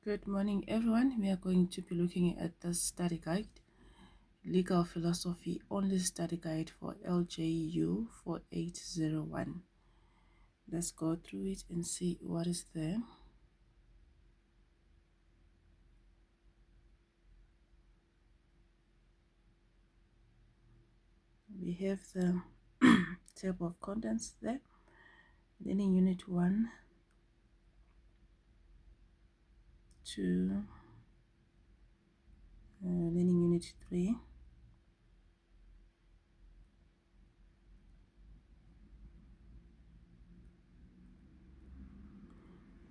Good morning, everyone. We are going to be looking at the study guide, Legal Philosophy Only Study Guide for LJU 4801. Let's go through it and see what is there. We have the table of contents there, Learning Unit 1 to Learning Unit 3.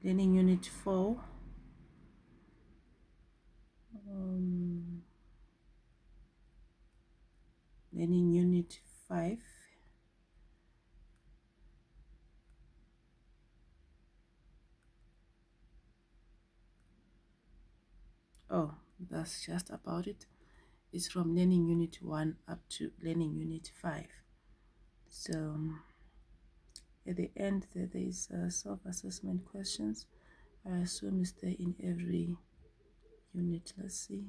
Learning Unit 4, Learning Unit 5, oh, that's just about it. It's from Learning Unit 1 up to Learning Unit 5. So at the end there is self-assessment questions. I assume it's there in every unit. Let's see.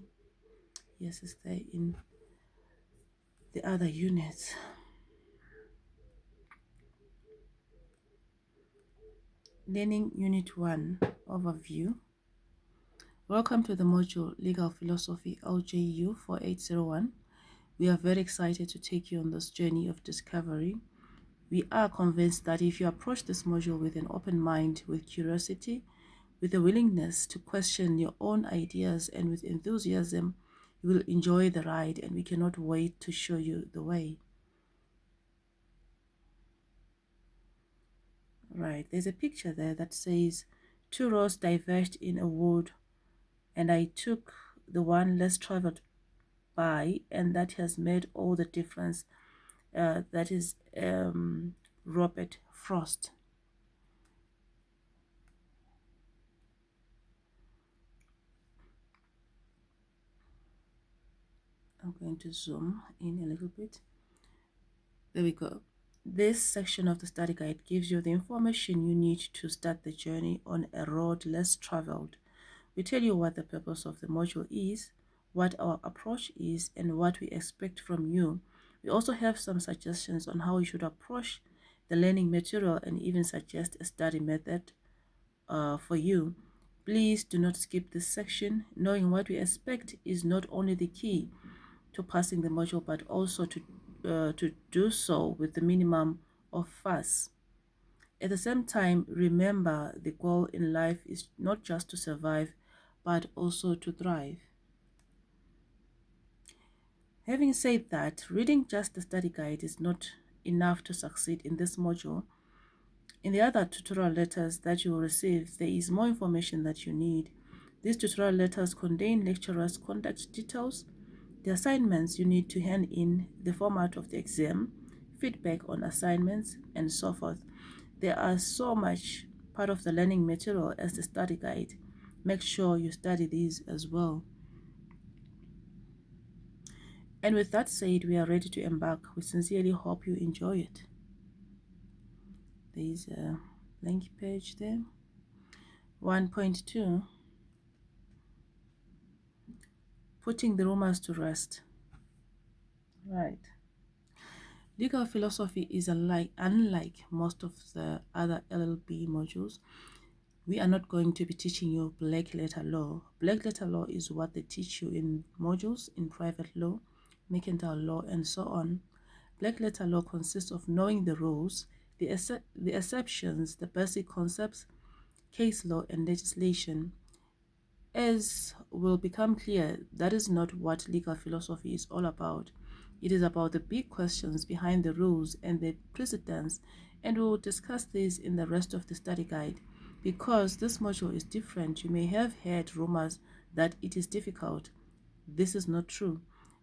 Yes, it's there in the other units. Learning Unit 1 Overview. Welcome to the module Legal Philosophy LJU 4801. We are very excited to take you on this journey of discovery. We are convinced that if you approach this module with an open mind, with curiosity, with a willingness to question your own ideas, and with enthusiasm, you will enjoy the ride, and we cannot wait to show you the way. Right, there's a picture there that says, two roads diverged in a wood, and I took the one less traveled by, and that has made all the difference. That is Robert Frost. I'm going to zoom in a little bit. There we go. This section of the study guide gives you the information you need to start the journey on a road less traveled. We tell you what the purpose of the module is, what our approach is, and what we expect from you. We also have some suggestions on how you should approach the learning material and even suggest a study method for you. Please do not skip this section. Knowing what we expect is not only the key to passing the module, but also to do so with the minimum of fuss. At the same time, remember the goal in life is not just to survive, but also to thrive. Having said that, reading just the study guide is not enough to succeed in this module. In the other tutorial letters that you will receive, there is more information that you need. These tutorial letters contain lecturers' contact details, the assignments you need to hand in, the format of the exam, feedback on assignments, and so forth. There are so much part of the learning material as the study guide. Make sure you study these as well. And with that said, we are ready to embark. We sincerely hope you enjoy it. There is a link page there. 1.2, putting the rumors to rest. Right. Legal philosophy is unlike most of the other LLB modules. We are not going to be teaching you black letter law. Black letter law is what they teach you in modules in private law, mercantile law, and so on. Black letter law consists of knowing the rules, the exceptions, the basic concepts, case law, and legislation. As will become clear, that is not what legal philosophy is all about. It is about the big questions behind the rules and the precedents, and we will discuss this in the rest of the study guide. Because this module is different, you may have heard rumors that it is difficult. This is not true.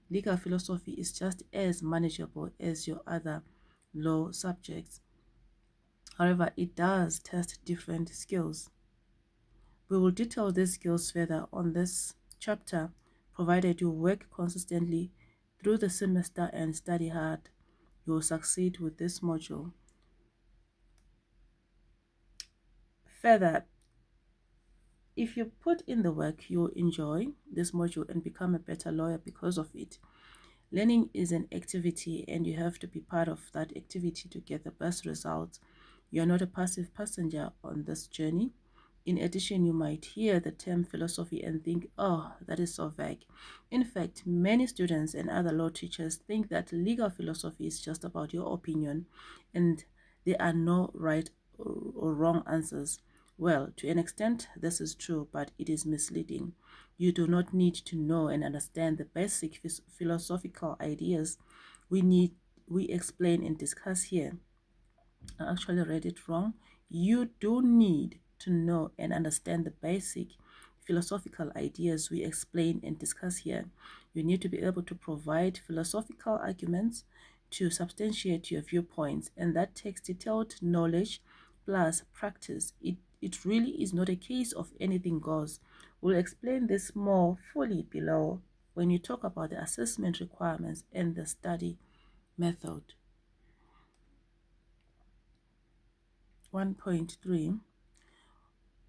Legal philosophy is just as manageable as your other law subjects. However, it does test different skills. We will detail these skills further on this chapter, provided you work consistently through the semester and study hard. You will succeed with this module. Further, if you put in the work, you'll enjoy this module and become a better lawyer because of it. Learning is an activity, and you have to be part of that activity to get the best results. You're not a passive passenger on this journey. In addition, you might hear the term philosophy and think, oh, that is so vague. In fact, many students and other law teachers think that legal philosophy is just about your opinion and there are no right or wrong answers. Well, to an extent, this is true, but it is misleading. You do not need to know and understand the basic philosophical ideas we explain and discuss here. I actually read it wrong. You do need to know and understand the basic philosophical ideas we explain and discuss here. You need to be able to provide philosophical arguments to substantiate your viewpoints, and that takes detailed knowledge plus practice. It really is not a case of anything goes. We'll explain this more fully below when you talk about the assessment requirements and the study method. 1.3.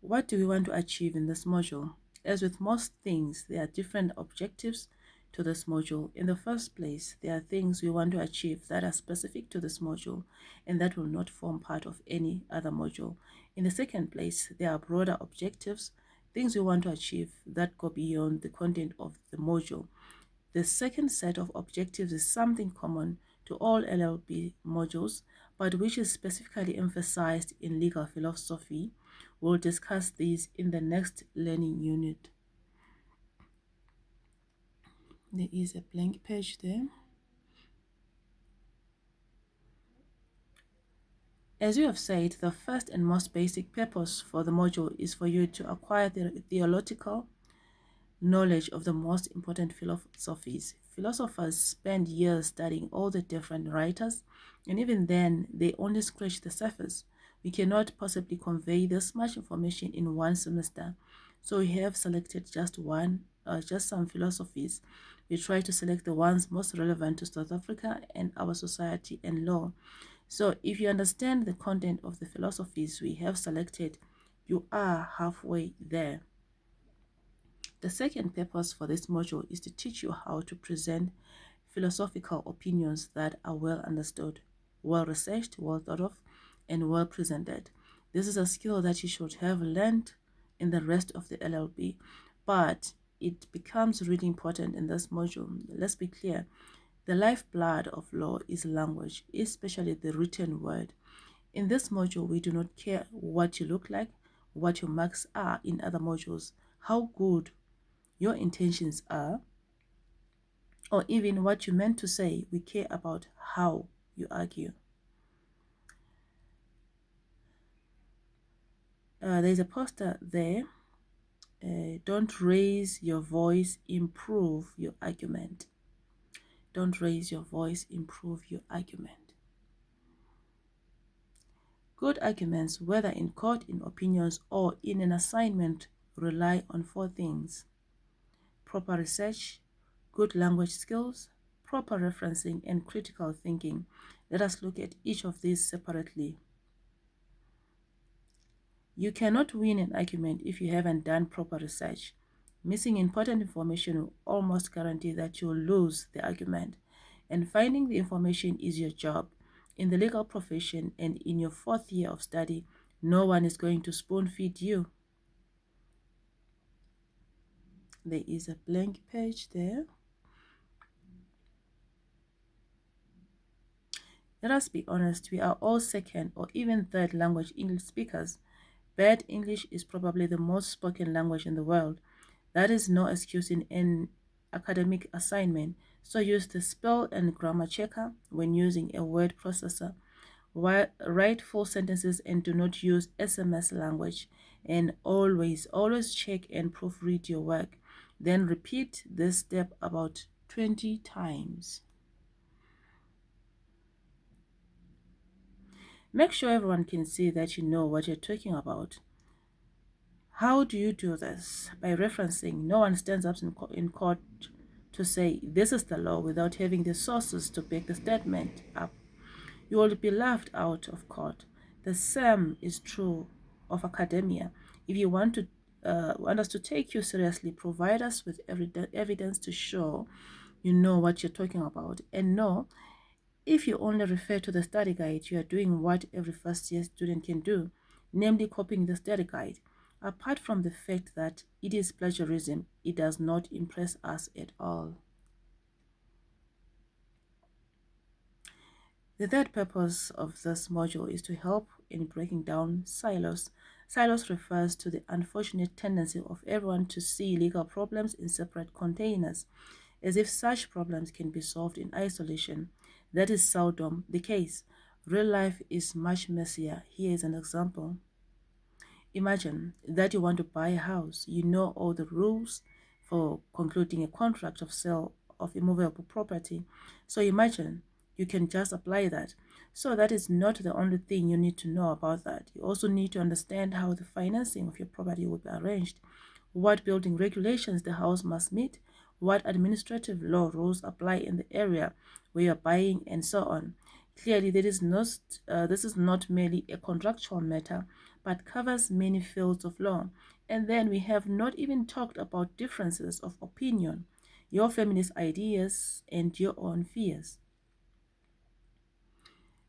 What do we want to achieve in this module? As with most things, there are different objectives to this module. In the first place, there are things we want to achieve that are specific to this module and that will not form part of any other module. In the second place, there are broader objectives, things we want to achieve that go beyond the content of the module. The second set of objectives is something common to all LLB modules, but which is specifically emphasized in legal philosophy. We'll discuss these in the next learning unit. There is a blank page there. As you have said, the first and most basic purpose for the module is for you to acquire the theological knowledge of the most important philosophies. Philosophers spend years studying all the different writers, and even then, they only scratch the surface. We cannot possibly convey this much information in one semester, so we have selected just some philosophies. We try to select the ones most relevant to South Africa and our society and law. So, if you understand the content of the philosophies we have selected, you are halfway there. The second purpose for this module is to teach you how to present philosophical opinions that are well understood, well researched, well thought of, and well presented. This is a skill that you should have learned in the rest of the LLB, but it becomes really important in this module. Let's be clear. The lifeblood of law is language, especially the written word. In this module, we do not care what you look like, what your marks are in other modules, how good your intentions are, or even what you meant to say. We care about how you argue. There's a poster there. Don't raise your voice, improve your argument. Don't raise your voice, improve your argument. Good arguments, whether in court, in opinions, or in an assignment, rely on four things: proper research, good language skills, proper referencing, and critical thinking. Let us look at each of these separately. You cannot win an argument if you haven't done proper research. Missing important information will almost guarantee that you'll lose the argument. And finding the information is your job. In the legal profession and in your fourth year of study, no one is going to spoon feed you. There is a blank page there. Let us be honest, we are all second or even third language English speakers. Bad English is probably the most spoken language in the world. That is no excuse in an academic assignment, so use the spell and grammar checker when using a word processor. Write full sentences and do not use SMS language. And always check and proofread your work. Then repeat this step about 20 times. Make sure everyone can see that you know what you're talking about. How do you do this? By referencing. No one stands up in court to say this is the law without having the sources to back the statement up. You will be laughed out of court. The same is true of academia. If you want to want us to take you seriously, provide us with evidence to show you know what you're talking about. And no, if you only refer to the study guide, you are doing what every first year student can do, namely copying the study guide. Apart from the fact that it is plagiarism, it does not impress us at all. The third purpose of this module is to help in breaking down silos. Silos refers to the unfortunate tendency of everyone to see legal problems in separate containers, as if such problems can be solved in isolation. That is seldom the case. Real life is much messier. Here is an example. Imagine that you want to buy a house. You know all the rules for concluding a contract of sale of immovable property. So imagine you can just apply that. So that is not the only thing you need to know about that. You also need to understand how the financing of your property will be arranged, what building regulations the house must meet, what administrative law rules apply in the area where you're buying, and so on. Clearly, this is not merely a contractual matter, but covers many fields of law. And then we have not even talked about differences of opinion, your family's ideas, and your own fears.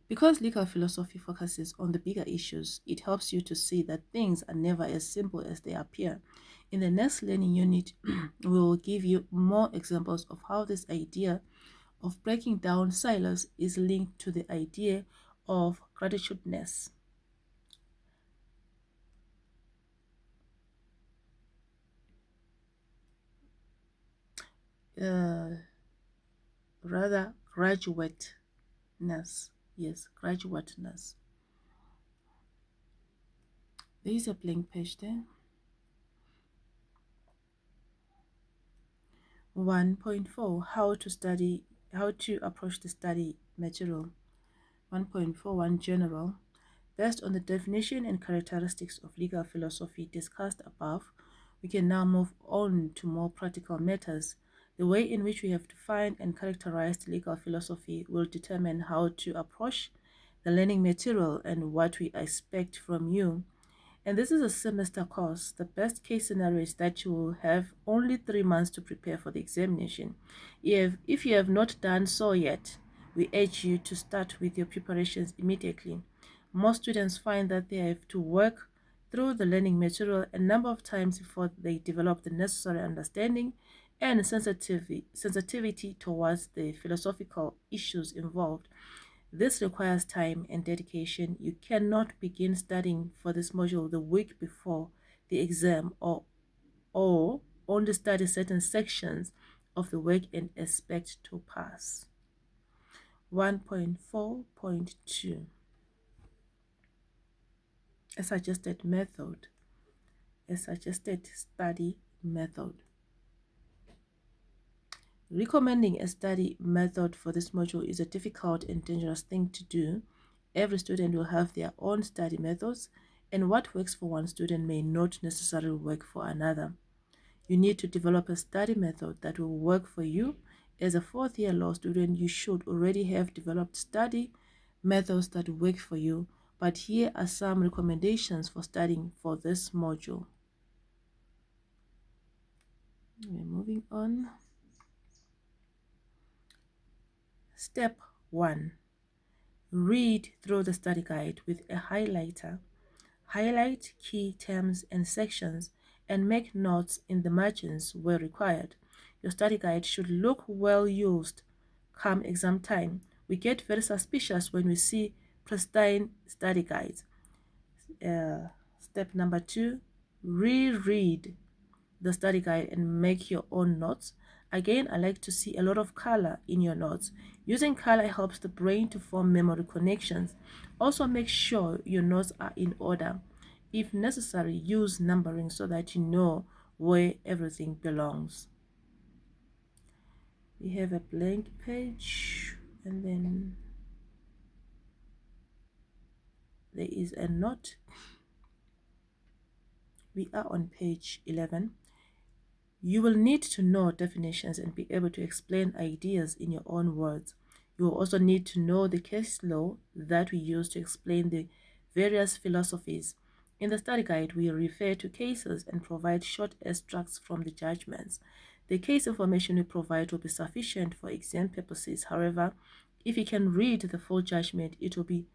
Because legal philosophy focuses on the bigger issues, it helps you to see that things are never as simple as they appear. In the next learning unit, we will give you more examples of how this idea of breaking down silos is linked to the idea of gratitudeness. Uh, Rather, graduateness. Yes, graduateness. There is a blank page there. 1.4 how to approach the study material. 1.41 General. Based on the definition and characteristics of legal philosophy discussed above, we can now move on to more practical matters. The way in which we have defined and characterized legal philosophy will determine how to approach the learning material and what we expect from you. And this is a semester course. The best case scenario is that you will have only 3 months to prepare for the examination. If you have not done so yet, we urge you to start with your preparations immediately. Most students find that they have to work through the learning material a number of times before they develop the necessary understanding and sensitivity towards the philosophical issues involved. This requires time and dedication. You cannot begin studying for this module the week before the exam or only study certain sections of the work and expect to pass. 1.4.2 A suggested method. A suggested study method. Recommending a study method for this module is a difficult and dangerous thing to do. Every student will have their own study methods, and what works for one student may not necessarily work for another. You need to develop a study method that will work for you. As a fourth-year law student, you should already have developed study methods that work for you, but here are some recommendations for studying for this module. We're moving on. Step 1. Read through the study guide with a highlighter. Highlight key terms and sections and make notes in the margins where required. Your study guide should look well used come exam time. We get very suspicious when we see pristine study guides. Step number 2, reread the study guide and make your own notes. Again, I like to see a lot of color in your notes. Using color helps the brain to form memory connections. Also, make sure your notes are in order. If necessary, use numbering so that you know where everything belongs. We have a blank page and then there is a note. We are on page 11. You will need to know definitions and be able to explain ideas in your own words. You will also need to know the case law that we use to explain the various philosophies. In the study guide, we refer to cases and provide short extracts from the judgments. The case information we provide will be sufficient for exam purposes. However, if you can read the full judgment, it will be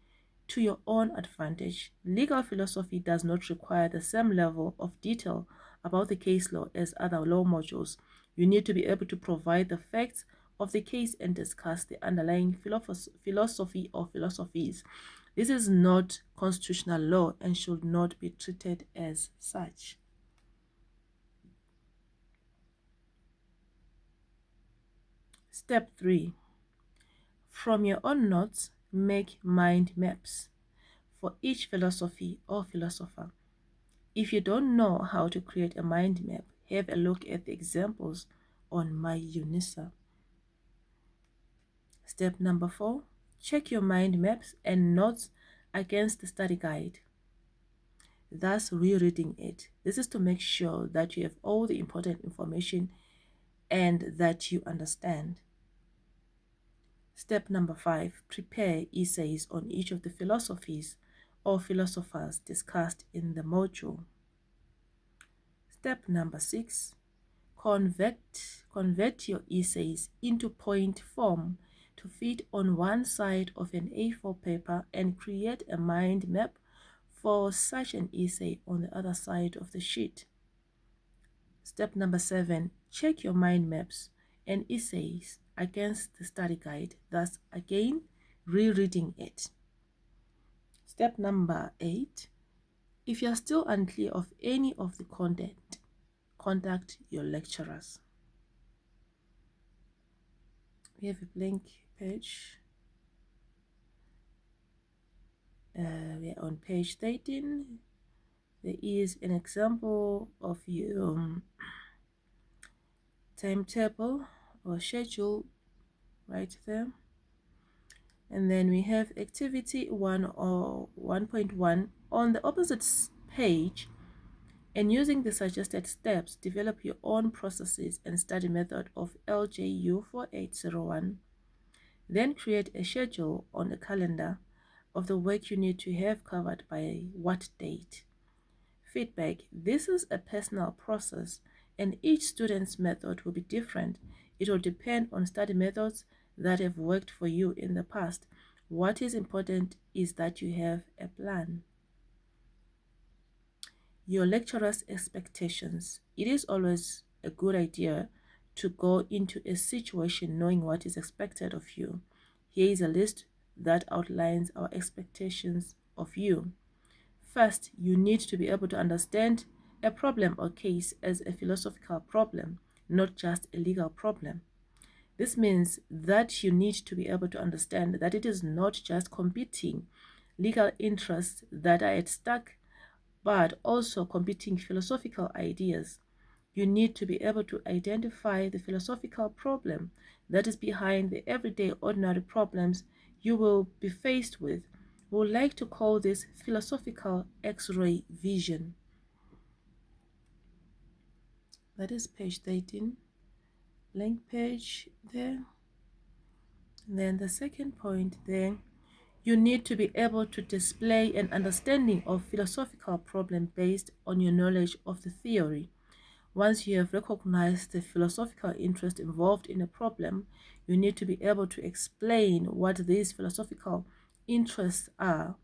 to your own advantage. Legal philosophy does not require the same level of detail about the case law as other law modules. You need to be able to provide the facts of the case and discuss the underlying philosophy or philosophies. This is not constitutional law and should not be treated as such. Step 3. From your own notes, make mind maps for each philosophy or philosopher. If you don't know how to create a mind map, have a look at the examples on my UNISA. Step number 4. Check your mind maps and notes against the study guide, thus rereading it. This is to make sure that you have all the important information and that you understand. Step number 5. Prepare essays on each of the philosophies or philosophers discussed in the module. Step number 6. Convert your essays into point form to fit on one side of an A4 paper and create a mind map for such an essay on the other side of the sheet. Step number 7. Check your mind maps and essays against the study guide, thus again rereading it. Step number 8. If you are still unclear of any of the content, contact your lecturers. We have a blank page. We are on page 13. There is an example of your timetable or schedule right there. And then we have activity 1 or 1.1 on the opposite page. And using the suggested steps, develop your own processes and study method of LJU4801. Then create a schedule on the calendar of the work you need to have covered by what date. Feedback. This is a personal process and each student's method will be different. It will depend on study methods that have worked for you in the past. What is important is that you have a plan. Your lecturer's expectations. It is always a good idea to go into a situation knowing what is expected of you. Here is a list that outlines our expectations of you. First, you need to be able to understand a problem or case as a philosophical problem, not just a legal problem. This means that you need to be able to understand that it is not just competing legal interests that are at stake, but also competing philosophical ideas. You need to be able to identify the philosophical problem that is behind the everyday ordinary problems you will be faced with. We would like to call this philosophical X-ray vision. That is page 13, blank page there. And then the second point there, you need to be able to display an understanding of philosophical problem based on your knowledge of the theory. Once you have recognized the philosophical interest involved in a problem, you need to be able to explain what these philosophical interests are.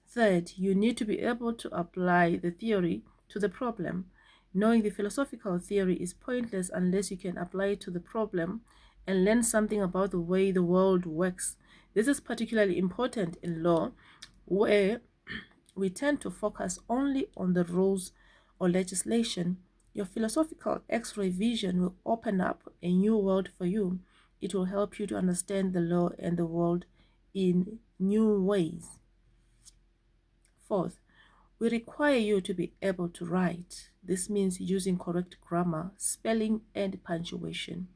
Third, you need to be able to apply the theory to the problem. Knowing the philosophical theory is pointless unless you can apply it to the problem and learn something about the way the world works. This is particularly important in law, where we tend to focus only on the rules or legislation. Your philosophical X-ray vision will open up a new world for you. It will help you to understand the law and the world in new ways. Fourth, we require you to be able to write. This means using correct grammar, spelling, and punctuation.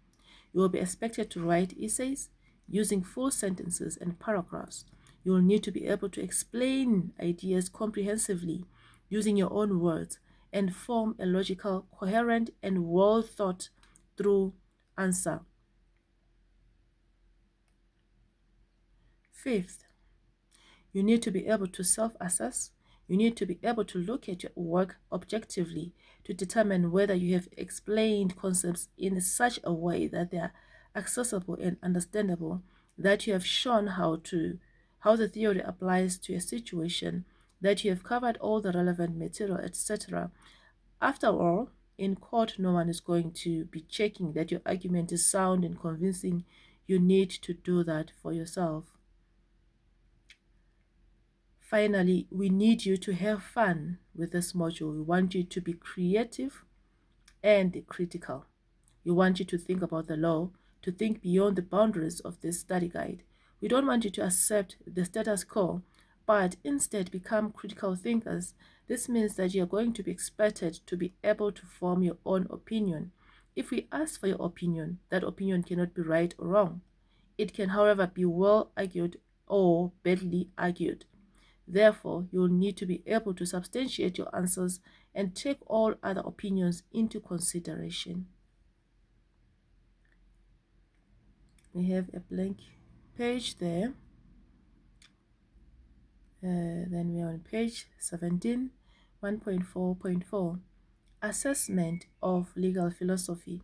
You will be expected to write essays using full sentences and paragraphs. You will need to be able to explain ideas comprehensively using your own words and form a logical, coherent, and well thought through answer. Fifth, you need to be able to self-assess. You need to be able to look at your work objectively to determine whether you have explained concepts in such a way that they are accessible and understandable, that you have shown how the theory applies to a situation, that you have covered all the relevant material, etc. After all, in court, no one is going to be checking that your argument is sound and convincing. You need to do that for yourself. Finally, we need you to have fun with this module. We want you to be creative and critical. We want you to think about the law, to think beyond the boundaries of this study guide. We don't want you to accept the status quo, but instead become critical thinkers. This means that you're going to be expected to be able to form your own opinion. If we ask for your opinion, that opinion cannot be right or wrong. It can, however, be well argued or badly argued. Therefore, you'll need to be able to substantiate your answers and take all other opinions into consideration. We have a blank page there. Then we are on page 17, 1.4.4, Assessment of Legal Philosophy.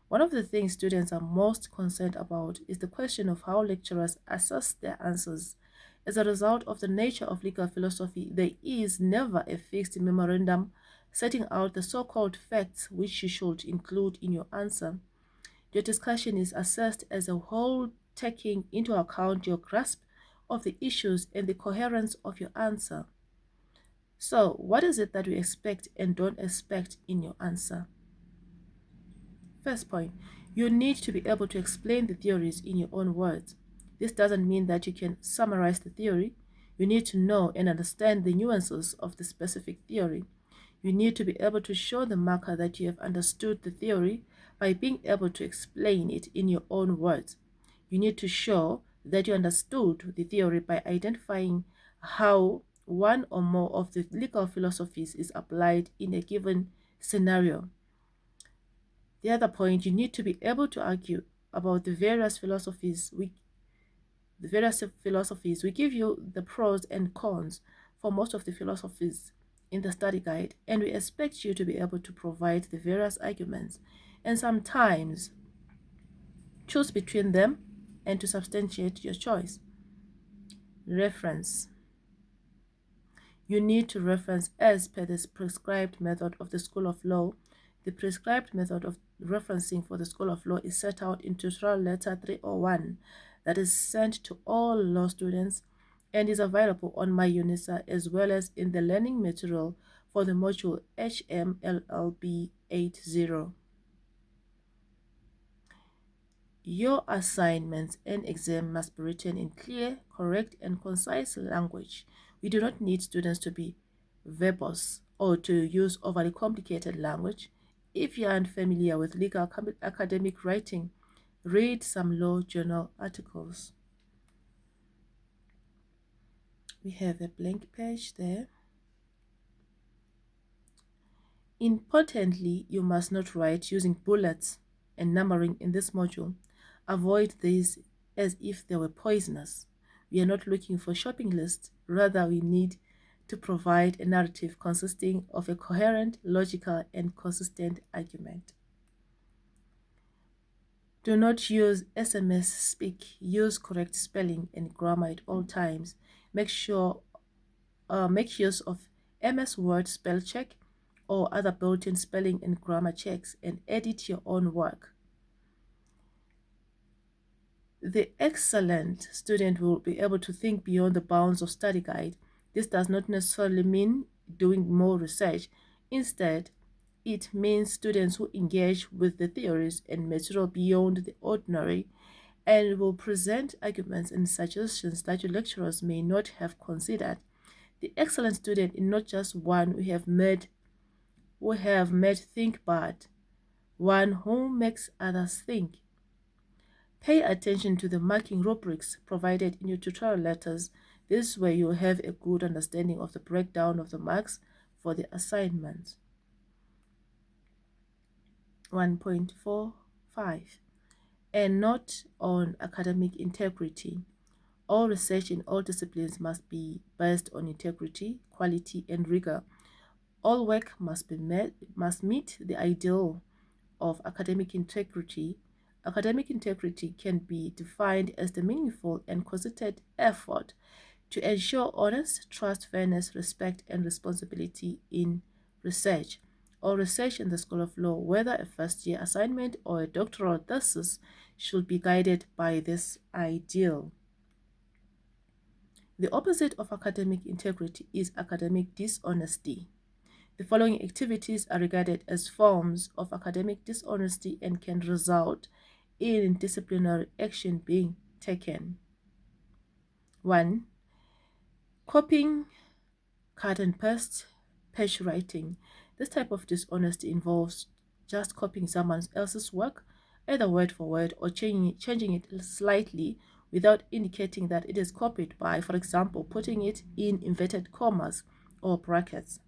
One of the things students are most concerned about is the question of how lecturers assess their answers. As a result of the nature of legal philosophy, there is never a fixed memorandum setting out the so-called facts which you should include in your answer. Your discussion is assessed as a whole, taking into account your grasp of the issues and the coherence of your answer. So, what is it that you expect and don't expect in your answer? First point, you need to be able to explain the theories in your own words. This doesn't mean that you can summarize the theory. You need to know and understand the nuances of the specific theory. You need to be able to show the marker that you have understood the theory by being able to explain it in your own words. You need to show that you understood the theory by identifying how one or more of the legal philosophies is applied in a given scenario. The other point, you need to be able to argue about the various philosophies. We give you the pros and cons for most of the philosophies in the study guide, and we expect you to be able to provide the various arguments and sometimes choose between them and to substantiate your choice. Reference. You need to reference as per the prescribed method of the School of Law. The prescribed method of referencing for the School of Law is set out in Tutorial Letter 301 that is sent to all law students and is available on my UNISA as well as in the learning material for the module HMLLB80. Your assignments and exam must be written in clear, correct, and concise language. We do not need students to be verbose or to use overly complicated language. If you aren't familiar with legal academic writing, read some law journal articles. We have a blank page there. Importantly, you must not write using bullets and numbering in this module. Avoid these as if they were poisonous. We are not looking for shopping lists. Rather, we need to provide a narrative consisting of a coherent, logical, and consistent argument. Do not use SMS speak. Use correct spelling and grammar at all times. Make use of MS Word spell check or other built-in spelling and grammar checks and edit your own work. The excellent student will be able to think beyond the bounds of study guide. This does not necessarily mean doing more research. Instead, it means students who engage with the theories and material beyond the ordinary and will present arguments and suggestions that your lecturers may not have considered. The excellent student is not just one who have made think, but one who makes others think. Pay attention to the marking rubrics provided in your tutorial letters. This way you'll have a good understanding of the breakdown of the marks for the assignments. 1.45, a note on academic integrity. All research in all disciplines must be based on integrity, quality, and rigor. All work must meet the ideal of academic integrity. Academic integrity can be defined as the meaningful and concerted effort to ensure honest, trust, fairness, respect, and responsibility in research. All research in the School of Law, whether a first-year assignment or a doctoral thesis, should be guided by this ideal. The opposite of academic integrity is academic dishonesty. The following activities are regarded as forms of academic dishonesty and can result in disciplinary action being taken. 1. Copying, cut and paste, page writing. This type of dishonesty involves just copying someone else's work, either word for word or changing it slightly without indicating that it is copied by, for example, putting it in inverted commas or brackets.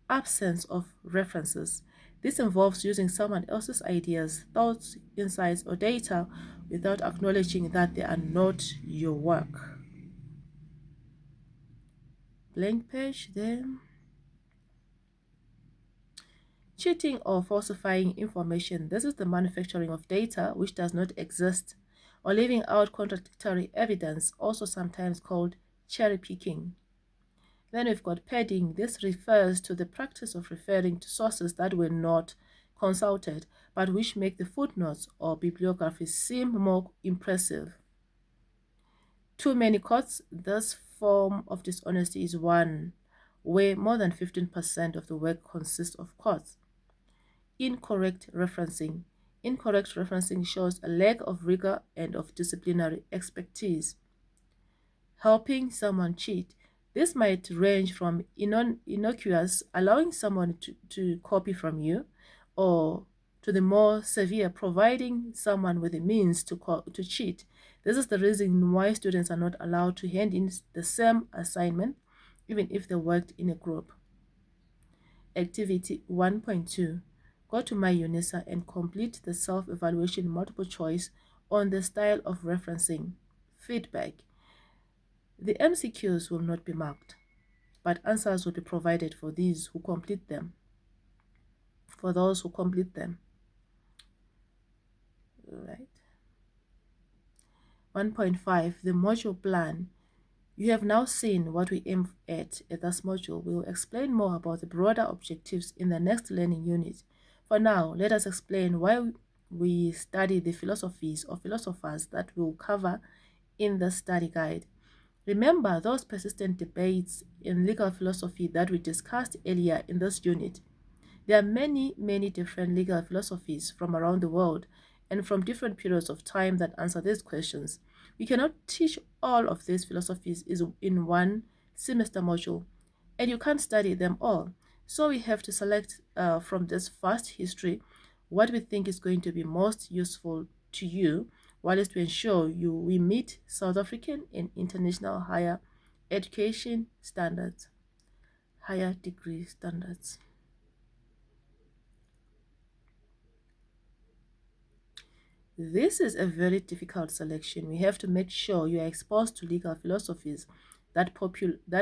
Absence of references. This involves using someone else's ideas, thoughts, insights, or data without acknowledging that they are not your work. Blank page there. Cheating or falsifying information. This is the manufacturing of data which does not exist, or leaving out contradictory evidence, also sometimes called cherry picking. Then we've got padding. This refers to the practice of referring to sources that were not consulted, but which make the footnotes or bibliography seem more impressive. Too many quotes. This form of dishonesty is one where more than 15% of the work consists of quotes. Incorrect referencing. Incorrect referencing shows a lack of rigor and of disciplinary expertise. Helping someone cheat. This might range from innocuous, allowing someone to copy from you, or to the more severe, providing someone with the means to cheat. This is the reason why students are not allowed to hand in the same assignment, even if they worked in a group. Activity 1.2. Go to my UNISA and complete the self-evaluation multiple choice on the style of referencing. Feedback. The MCQs will not be marked, but answers will be provided for those who complete them. 1.5. The module plan. You have now seen what we aim at this module. We will explain more about the broader objectives in the next learning unit. For now, let us explain why we study the philosophies or philosophers that we will cover in the study guide. Remember those persistent debates in legal philosophy that we discussed earlier in this unit. There are many different legal philosophies from around the world and from different periods of time that answer these questions. We cannot teach all of these philosophies in one semester module, and you can't study them all. So we have to select from this vast history what we think is going to be most useful to you, while to ensure we meet South African and international higher education standards, higher degree standards. This is a very difficult selection. We have to make sure you are exposed to legal philosophies that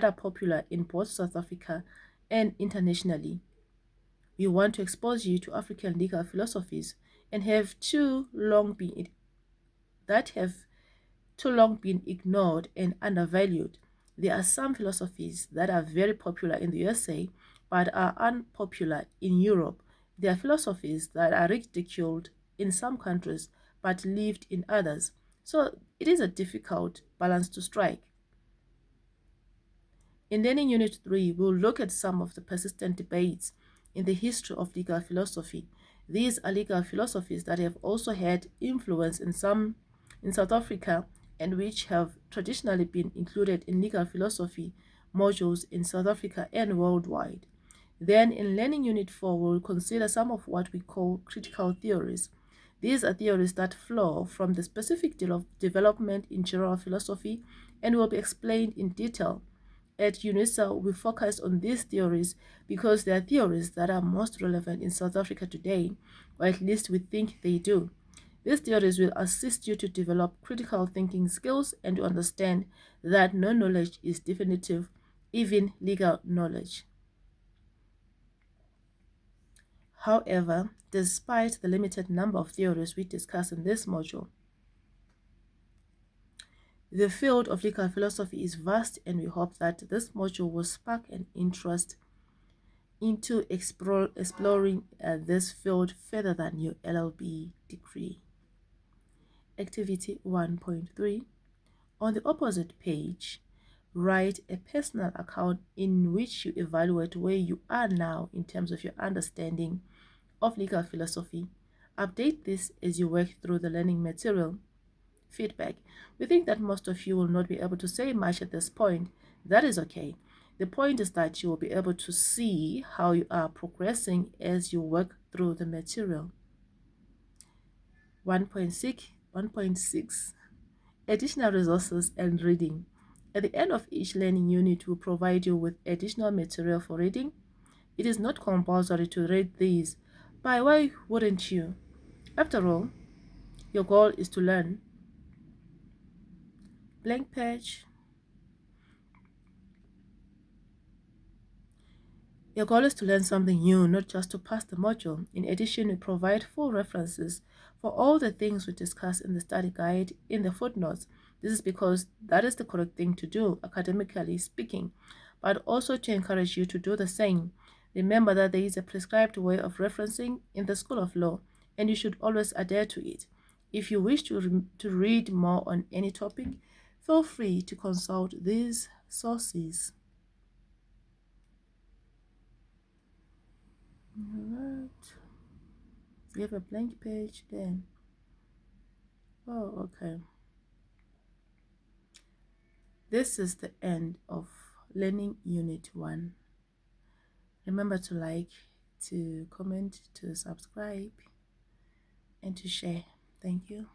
are popular in both South Africa and internationally. We want to expose you to African legal philosophies and have too long been ignored and undervalued. There are some philosophies that are very popular in the USA but are unpopular in Europe. There are philosophies that are ridiculed in some countries but lived in others. So it is a difficult balance to strike. In Learning Unit 3, we'll look at some of the persistent debates in the history of legal philosophy. These are legal philosophies that have also had influence in South Africa and which have traditionally been included in legal philosophy modules in South Africa and worldwide. Then in Learning Unit 4, we'll consider some of what we call critical theories. These are theories that flow from the specific development in general philosophy and will be explained in detail. At UNISA, we focus on these theories because they are theories that are most relevant in South Africa today, or at least we think they do. These theories will assist you to develop critical thinking skills and to understand that no knowledge is definitive, even legal knowledge. However, despite the limited number of theories we discuss in this module, the field of legal philosophy is vast, and we hope that this module will spark an interest into exploring this field further than your LLB degree. Activity 1.3. On the opposite page, write a personal account in which you evaluate where you are now in terms of your understanding of legal philosophy. Update this as you work through the learning material. Feedback. We think that most of you will not be able to say much at this point. That is okay. The point is that you will be able to see how you are progressing as you work through the material. 1.6. Additional resources and reading. At the end of each learning unit, we provide you with additional material for reading. It is not compulsory to read these, but why wouldn't you? After all, your goal is to learn. Blank page. Your goal is to learn something new, not just to pass the module. In addition, we provide full references for all the things we discuss in the study guide in the footnotes. This is because that is the correct thing to do, academically speaking, but also to encourage you to do the same. Remember that there is a prescribed way of referencing in the School of Law, and you should always adhere to it. If you wish to read more on any topic, feel free to consult these sources. Alright. You have a blank page then. Oh, okay. This is the end of learning unit 1. Remember to like, to comment, to subscribe, and to share. Thank you.